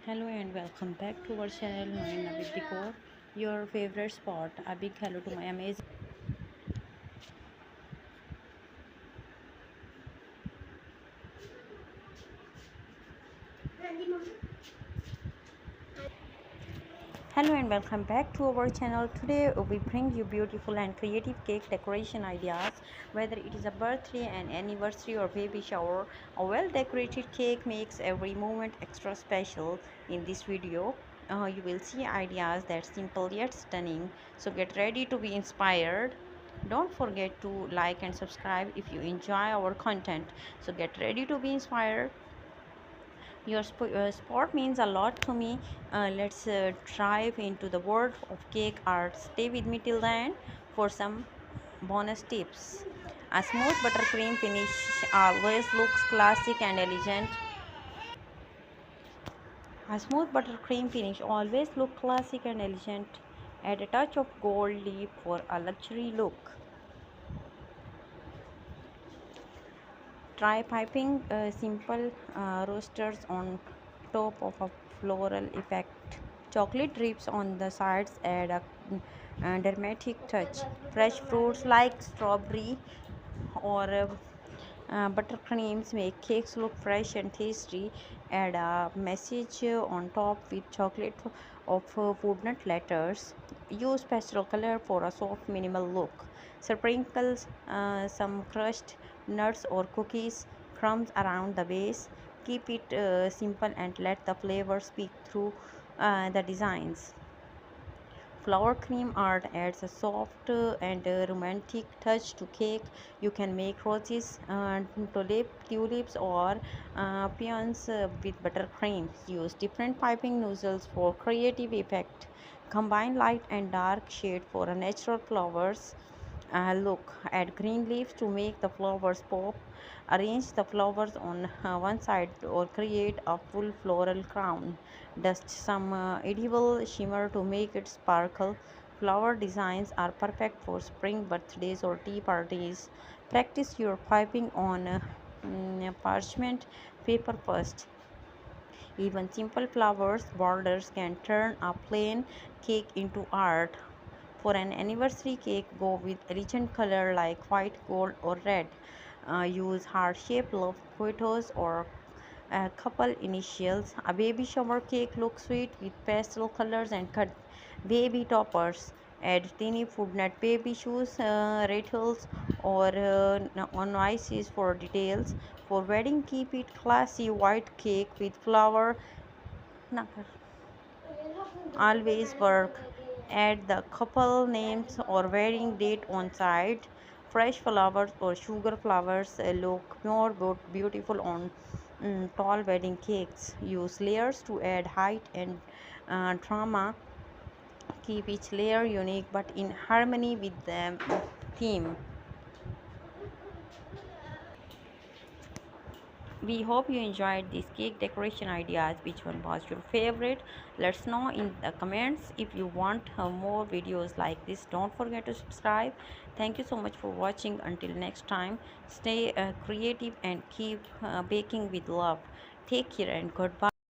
Hello and welcome back to our channel Norina with decor, your favorite spot. A big hello to my amazing. Hello and welcome back to our channel. Today we bring you beautiful and creative cake decoration ideas. Whether it is a birthday, an anniversary or baby shower, a well decorated cake makes every moment extra special. In this video you will see ideas that simple yet stunning, so get ready to be inspired. Don't forget to like and subscribe if you enjoy our content, so get ready to be inspired. Your sport means a lot to me. Let's dive into the world of cake art. Stay with me till the end for some bonus tips. A smooth buttercream finish always looks classic and elegant. A smooth buttercream finish always looks classic and elegant. Add a touch of gold leaf for a luxury look. Try piping simple roasters on top of a floral effect. Chocolate drips on the sides add a dramatic touch. Fresh fruits like strawberry or buttercreams make cakes look fresh and tasty. Add a message on top with chocolate of woodnut letters. Use pastel color for a soft minimal look. Sprinkle some crushed nuts or cookies crumbs around the base. Keep it simple and let the flavor speak through the designs. Flower cream art adds a soft and romantic touch to cake. You can make roses, tulips, or peons with buttercream. Use different piping nozzles for creative effect. Combine light and dark shade for a natural flowers look. Add green leaves to make the flowers pop. Arrange the flowers on one side or create a full floral crown. Dust some edible shimmer to make it sparkle. Flower designs are perfect for spring birthdays or tea parties. Practice your piping on parchment paper first. Even simple flowers borders can turn a plain cake into art. For an anniversary cake, go with elegant color like white, gold, or red. Use heart-shaped love photos or couple initials. A baby shower cake looks sweet with pastel colors and cut baby toppers. Add teeny footnut baby shoes, rattles, or noises for details. For wedding, keep it classy. White cake with flower always work. Add the couple names or wedding date on side. Fresh flowers or sugar flowers look more beautiful on tall wedding cakes. Use layers to add height and drama. Keep each layer unique but in harmony with the theme. We hope you enjoyed these cake decoration ideas. Which one was your favorite? Let's know in the comments. If you want more videos like this, don't forget to subscribe. Thank you so much for watching. Until next time, stay creative and keep baking with love. Take care and goodbye.